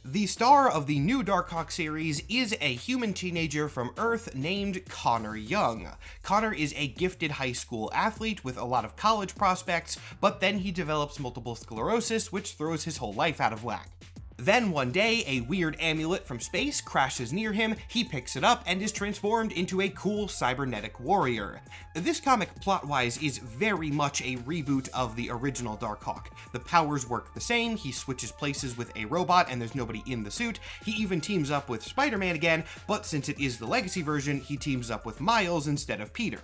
The star of the new Darkhawk series is a human teenager from Earth named Connor Young. Connor is a gifted high school athlete with a lot of college prospects, but then he develops multiple sclerosis, which throws his whole life out of whack. Then one day, a weird amulet from space crashes near him, he picks it up and is transformed into a cool cybernetic warrior. This comic plot-wise is very much a reboot of the original Darkhawk. The powers work the same, he switches places with a robot and there's nobody in the suit, he even teams up with Spider-Man again, but since it is the Legacy version, he teams up with Miles instead of Peter.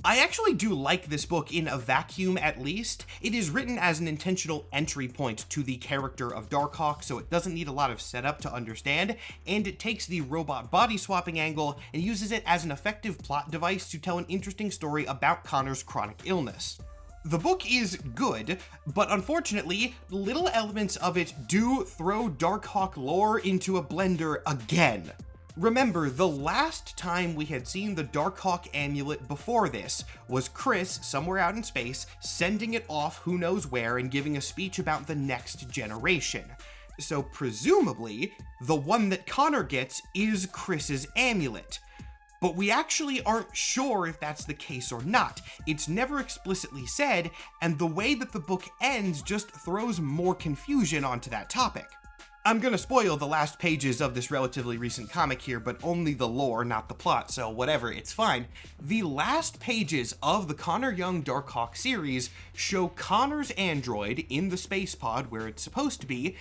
I actually do like this book in a vacuum at least. It is written as an intentional entry point to the character of Darkhawk, so it doesn't need a lot of setup to understand, and it takes the robot body swapping angle and uses it as an effective plot device to tell an interesting story about Connor's chronic illness. The book is good, but unfortunately, little elements of it do throw Darkhawk lore into a blender again. Remember, the last time we had seen the Darkhawk amulet before this was Chris, somewhere out in space, sending it off who knows where and giving a speech about the next generation. So presumably, the one that Connor gets is Chris's amulet. But we actually aren't sure if that's the case or not. It's never explicitly said, and the way that the book ends just throws more confusion onto that topic. I'm gonna spoil the last pages of this relatively recent comic here, but only the lore, not the plot, so whatever, it's fine. The last pages of the Connor Young Darkhawk series show Connor's android in the space pod where it's supposed to be.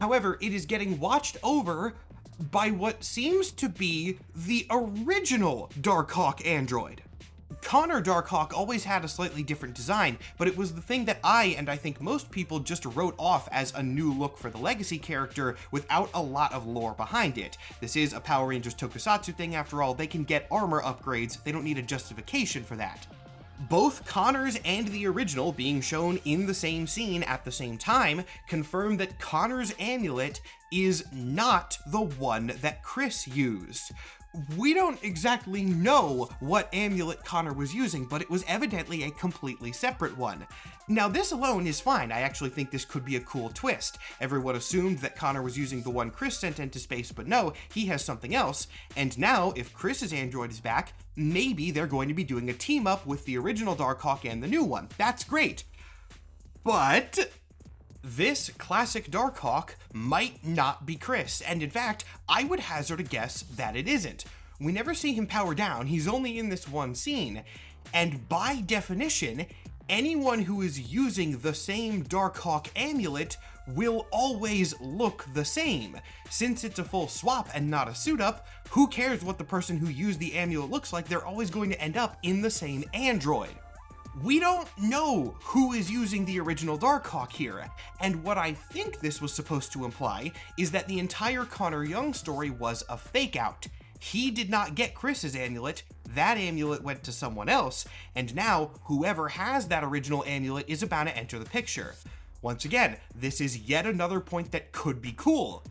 However, it is getting watched over by what seems to be the original Darkhawk android. Connor Darkhawk always had a slightly different design, but it was the thing that I think most people just wrote off as a new look for the Legacy character without a lot of lore behind it. This is a Power Rangers Tokusatsu thing after all, they can get armor upgrades, they don't need a justification for that. Both Connor's and the original being shown in the same scene at the same time confirm that Connor's amulet is not the one that Chris used. We don't exactly know what amulet Connor was using, but it was evidently a completely separate one. Now this alone is fine, I actually think this could be a cool twist. Everyone assumed that Connor was using the one Chris sent into space, but no, he has something else, and now if Chris's android is back, maybe they're going to be doing a team up with the original Darkhawk and the new one. That's great. But this classic Darkhawk might not be Chris, and in fact, I would hazard a guess that it isn't. We never see him power down, he's only in this one scene, and by definition, anyone who is using the same Darkhawk amulet will always look the same. Since it's a full swap and not a suit up, who cares what the person who used the amulet looks like, they're always going to end up in the same android. We don't know who is using the original Darkhawk here, and what I think this was supposed to imply is that the entire Connor Young story was a fake out. He did not get Chris's amulet, that amulet went to someone else, and now whoever has that original amulet is about to enter the picture. Once again, this is yet another point that could be cool.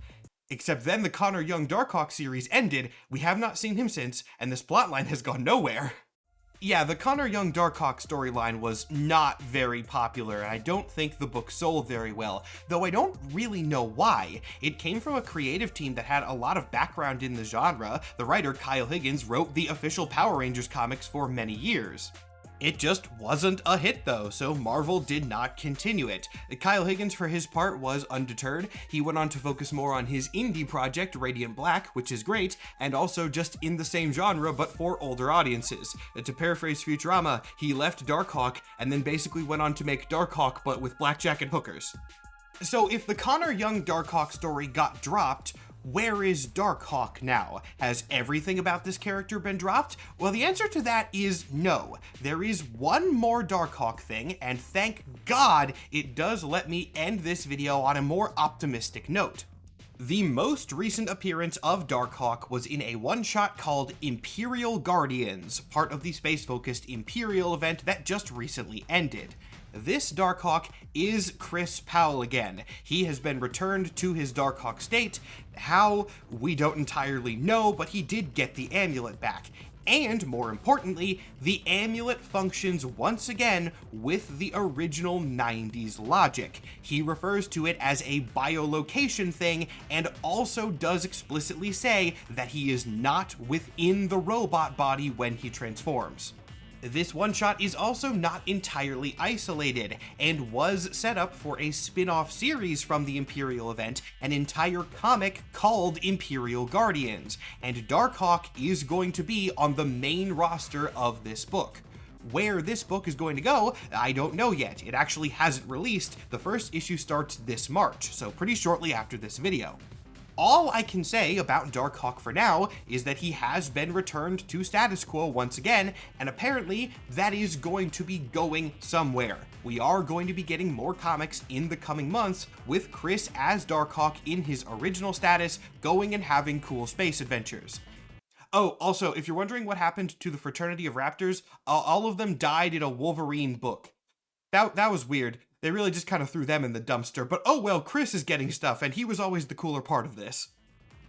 Except then the Connor Young Darkhawk series ended, we have not seen him since, and this plotline has gone nowhere. Yeah, the Connor Young Darkhawk storyline was not very popular, and I don't think the book sold very well, though I don't really know why. It came from a creative team that had a lot of background in the genre. The writer, Kyle Higgins, wrote the official Power Rangers comics for many years. It just wasn't a hit though, so Marvel did not continue it. Kyle Higgins, for his part, was undeterred. He went on to focus more on his indie project, Radiant Black, which is great, and also just in the same genre, but for older audiences. To paraphrase Futurama, he left Darkhawk and then basically went on to make Darkhawk, but with blackjack and hookers. So if the Connor Young Darkhawk story got dropped, where is Darkhawk now? Has everything about this character been dropped? Well, the answer to that is no. There is one more Darkhawk thing, and thank God it does let me end this video on a more optimistic note. The most recent appearance of Darkhawk was in a one-shot called Imperial Guardians, part of the space-focused Imperial event that just recently ended. This Darkhawk is Chris Powell again. He has been returned to his Darkhawk state. How? We don't entirely know, but he did get the amulet back. And more importantly, the amulet functions once again with the original 90s logic. He refers to it as a biolocation thing and also does explicitly say that he is not within the robot body when he transforms. This one-shot is also not entirely isolated, and was set up for a spin-off series from the Imperial event, an entire comic called Imperial Guardians, and Darkhawk is going to be on the main roster of this book. Where this book is going to go, I don't know yet. It actually hasn't released. The first issue starts this March, so pretty shortly after this video. All I can say about Darkhawk for now is that he has been returned to status quo once again, and apparently that is going to be going somewhere. We are going to be getting more comics in the coming months, with Chris as Darkhawk in his original status, going and having cool space adventures. Oh, also, if you're wondering what happened to the Fraternity of Raptors, all of them died in a Wolverine book. That was weird. They really just kind of threw them in the dumpster, but oh well, Chris is getting stuff, and he was always the cooler part of this.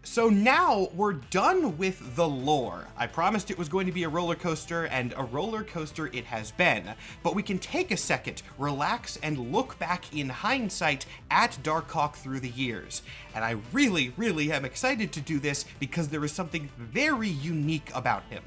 So now we're done with the lore. I promised it was going to be a roller coaster, and a roller coaster it has been. But we can take a second, relax, and look back in hindsight at Darkhawk through the years. And I really am excited to do this because there is something very unique about him.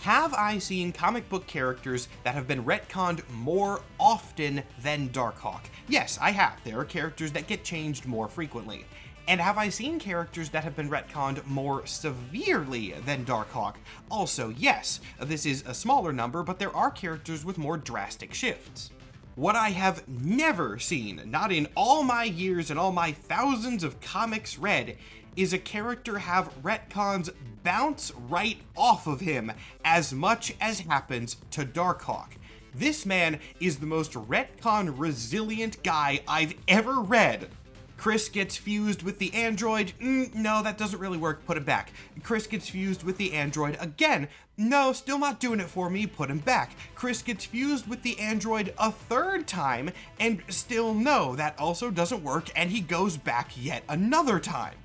Have I seen comic book characters that have been retconned more often than Darkhawk? Yes, I have. There are characters that get changed more frequently. And have I seen characters that have been retconned more severely than Darkhawk? Also, yes. This is a smaller number, but there are characters with more drastic shifts. What I have never seen, not in all my years and all my thousands of comics read, is a character have retcons bounce right off of him as much as happens to Darkhawk. This man is the most retcon resilient guy I've ever read. Chris gets fused with the android. No, that doesn't really work. Put him back. Chris gets fused with the android again. No, still not doing it for me. Put him back. Chris gets fused with the android a third time, and still no, that also doesn't work, and he goes back yet another time.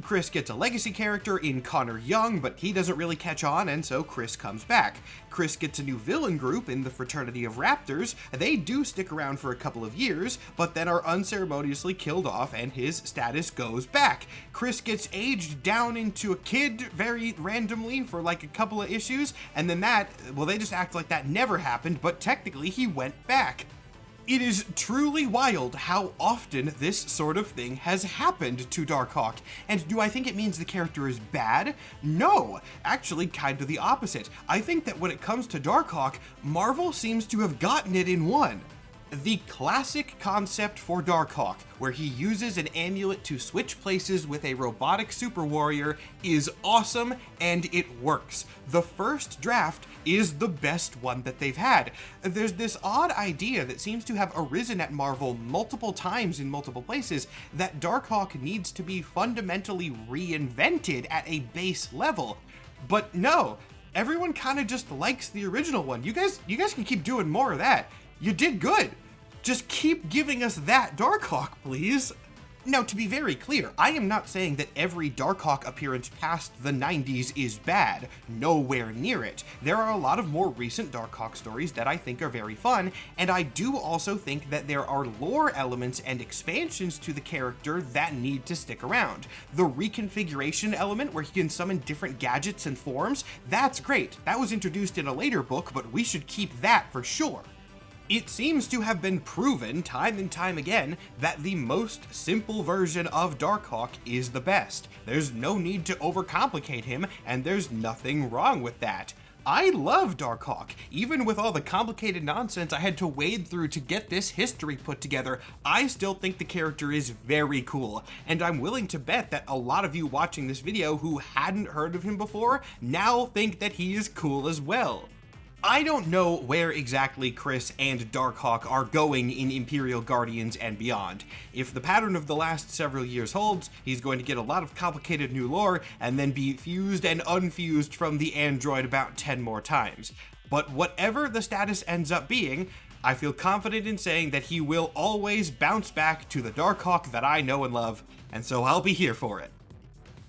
Chris gets a legacy character in Connor Young, but he doesn't really catch on, and so Chris comes back. Chris gets a new villain group in the Fraternity of Raptors. They do stick around for a couple of years, but then are unceremoniously killed off, and his status goes back. Chris gets aged down into a kid very randomly for like a couple of issues, and then they just act like that never happened, but technically he went back. It is truly wild how often this sort of thing has happened to Darkhawk. And do I think it means the character is bad? No, actually kind of the opposite. I think that when it comes to Darkhawk, Marvel seems to have gotten it in one. The classic concept for Darkhawk, where he uses an amulet to switch places with a robotic super warrior, is awesome and it works. The first draft is the best one that they've had. There's this odd idea that seems to have arisen at Marvel multiple times in multiple places that Darkhawk needs to be fundamentally reinvented at a base level. But no, everyone kind of just likes the original one. You guys can keep doing more of that. You did good. Just keep giving us that Darkhawk, please. Now, to be very clear, I am not saying that every Darkhawk appearance past the 90s is bad. Nowhere near it. There are a lot of more recent Darkhawk stories that I think are very fun, and I do also think that there are lore elements and expansions to the character that need to stick around. The reconfiguration element, where he can summon different gadgets and forms, that's great. That was introduced in a later book, but we should keep that for sure. It seems to have been proven time and time again that the most simple version of Darkhawk is the best. There's no need to overcomplicate him, and there's nothing wrong with that. I love Darkhawk. Even with all the complicated nonsense I had to wade through to get this history put together, I still think the character is very cool, and I'm willing to bet that a lot of you watching this video who hadn't heard of him before now think that he is cool as well. I don't know where exactly Chris and Darkhawk are going in Imperial Guardians and beyond. If the pattern of the last several years holds, he's going to get a lot of complicated new lore and then be fused and unfused from the android about 10 more times. But whatever the status ends up being, I feel confident in saying that he will always bounce back to the Darkhawk that I know and love, and so I'll be here for it.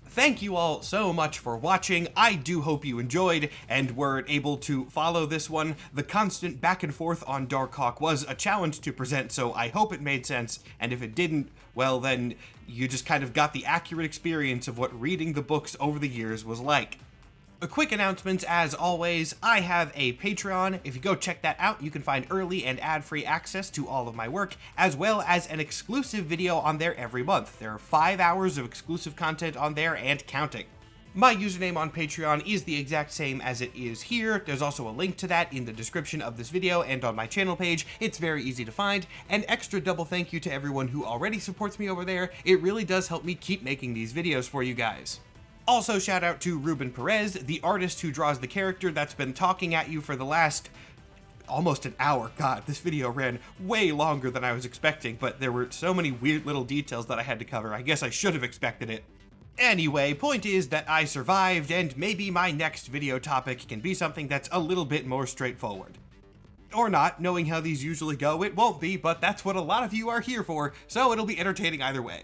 Thank you all so much for watching. I do hope you enjoyed and were able to follow this one. The constant back and forth on Darkhawk was a challenge to present, so I hope it made sense, and if it didn't, well then, you just kind of got the accurate experience of what reading the books over the years was like. A quick announcement, as always, I have a Patreon. If you go check that out, you can find early and ad-free access to all of my work, as well as an exclusive video on there every month. There are 5 hours of exclusive content on there and counting. My username on Patreon is the exact same as it is here. There's also a link to that in the description of this video and on my channel page. It's very easy to find. An extra double thank you to everyone who already supports me over there. It really does help me keep making these videos for you guys. Also, shout out to Ruben Perez, the artist who draws the character that's been talking at you for the last almost an hour. God, this video ran way longer than I was expecting, but there were so many weird little details that I had to cover. I guess I should have expected it. Anyway, point is that I survived, and maybe my next video topic can be something that's a little bit more straightforward. Or not, knowing how these usually go, it won't be, but that's what a lot of you are here for, so it'll be entertaining either way.